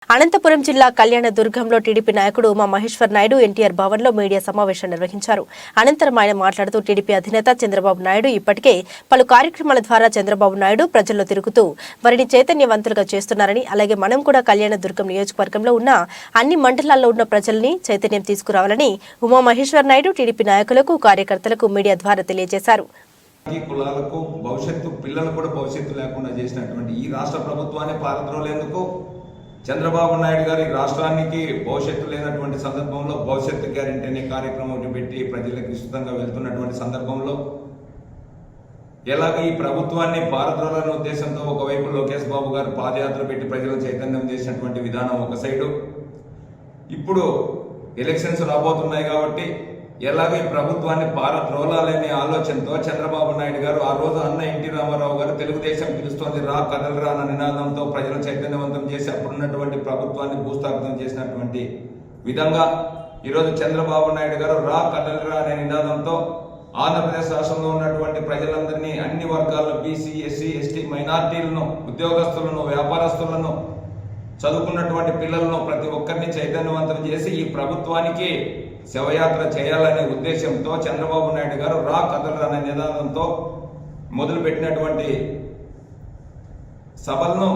అనంతపురం జిల్లా కళ్యాణదుర్గంలో టీడీపీ నాయకుడు ఉమా మహేశ్వర్ నాయుడు ఎన్టీఆర్ భవన్లో మీడియా సమావేశం నిర్వహించారు. అనంతరం ఆయన మాట్లాడుతూ టీడీపీ అధినేత చంద్రబాబు నాయుడు ఇప్పటికే పలు కార్యక్రమాల ద్వారా చంద్రబాబు నాయుడు ప్రజల్లో తిరుగుతూ వారిని చైతన్యవంతులుగా చేస్తున్నారని, అలాగే మనం కూడా కళ్యాణదుర్గం నియోజకవర్గంలో ఉన్న అన్ని మండలాల్లో ఉన్న ప్రజల్ని చైతన్యం తీసుకురావాలని ఉమా మహేశ్వర్ నాయుడు టీడీపీ నాయకులకు, కార్యకర్తలకు మీడియా ద్వారా తెలియజేశారు. కులాలకు భవిష్యత్తు పిల్లలు కూడా భవిష్యత్తు లేకుండా చేసినటువంటి ఈ రాష్ట్ర ప్రభుత్వాన్ని పారద్రోలేందుకు చంద్రబాబు నాయుడు గారి రాష్ట్రానికి భవిష్యత్తు లేనటువంటి సందర్భంలో భవిష్యత్తు గ్యారెంటీ అనే కార్యక్రమం పెట్టి ప్రజలకు విస్తృతంగా వెళ్తున్నటువంటి సందర్భంలో ఎలాగ ఈ ప్రభుత్వాన్ని పారద్రోలనే ఉద్దేశంతో ఒకవైపు లోకేష్ బాబు గారు పాదయాత్ర పెట్టి ప్రజలను చైతన్యం చేసినటువంటి విధానం ఒక సైడు, ఇప్పుడు ఎలక్షన్స్ రాబోతున్నాయి కాబట్టి ఎలాగ ఈ ప్రభుత్వాన్ని పారద్రోలాలనే ఆలోచనతో చంద్రబాబు నాయుడు గారు ఆ రోజు అన్న ఎన్టీ రామారావు గారు తెలుగుదేశం పిలుస్తోంది రా కదలరా అన్న నినాదంతో ప్రజలను చైతన్యవంతం చేసి అప్పుడున్నటువంటి ప్రభుత్వాన్ని భూస్థాపితం చేసినటువంటి విధంగా ఈరోజు చంద్రబాబు నాయుడు గారు రా కదలరా అనే నినాదంతో ఆంధ్రప్రదేశ్ రాష్ట్రంలో ఉన్నటువంటి ప్రజలందరినీ అన్ని వర్గాల్లో బీసీ, ఎస్సీ, ఎస్టీ, మైనార్టీలను, ఉద్యోగస్తులను, వ్యాపారస్తులను, చదువుకున్నటువంటి పిల్లలను ప్రతి ఒక్కరిని చైతన్యవంతం చేసి ఈ ప్రభుత్వానికి శవయాత్ర చేయాలనే ఉద్దేశంతో చంద్రబాబు నాయుడు గారు రా కదలరా అనే నినాదంతో మొదలుపెట్టినటువంటి సభలను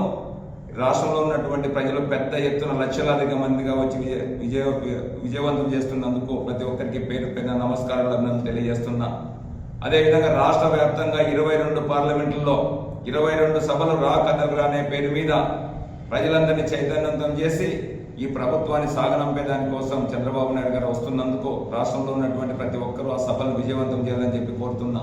రాష్ట్రంలో ఉన్నటువంటి ప్రజలు పెద్ద ఎత్తున లక్షలాదిగా మందిగా వచ్చి విజయవంతం చేస్తున్నందుకు ప్రతి ఒక్కరికి పేరు పేరున నమస్కారాలను తెలియజేస్తున్నా. అదేవిధంగా రాష్ట్ర వ్యాప్తంగా 22 పార్లమెంట్లలో 22 సభలు రా కదలరా అనే పేరు మీద ప్రజలందరినీ చైతన్యవంతం చేసి ఈ ప్రభుత్వాన్ని సాగనంపేదాని కోసం చంద్రబాబు నాయుడు గారు వస్తున్నందుకు రాష్ట్రంలో ఉన్నటువంటి ప్రతి ఒక్కరూ ఆ సభలు విజయవంతం చేయాలని చెప్పి కోరుతున్నా.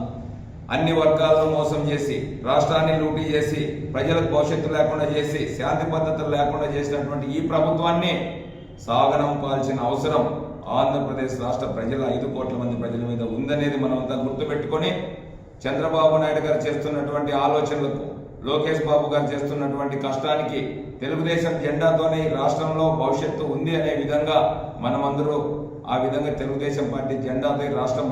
అన్ని వర్గాలను మోసం చేసి, రాష్ట్రాన్ని లూటీ చేసి, ప్రజలకు భవిష్యత్తు లేకుండా చేసి, శాంతి పద్ధతులు లేకుండా చేసినటువంటి ఈ ప్రభుత్వాన్ని సాగనంపాల్సిన అవసరం ఆంధ్రప్రదేశ్ రాష్ట్ర ప్రజల 5 కోట్ల మంది ప్రజల మీద ఉందనేది మనమంతా గుర్తుపెట్టుకొని చంద్రబాబు నాయుడు గారు చేస్తున్నటువంటి ఆలోచనలకు, లోకేష్ బాబు గారు చేస్తున్నటువంటి కష్టానికి తెలుగుదేశం జెండాతోనే ఈ రాష్ట్రంలో భవిష్యత్తు ఉంది అనే విధంగా మనమందరూ ఆ విధంగా తెలుగుదేశం పార్టీ జెండాతో రాష్ట్రం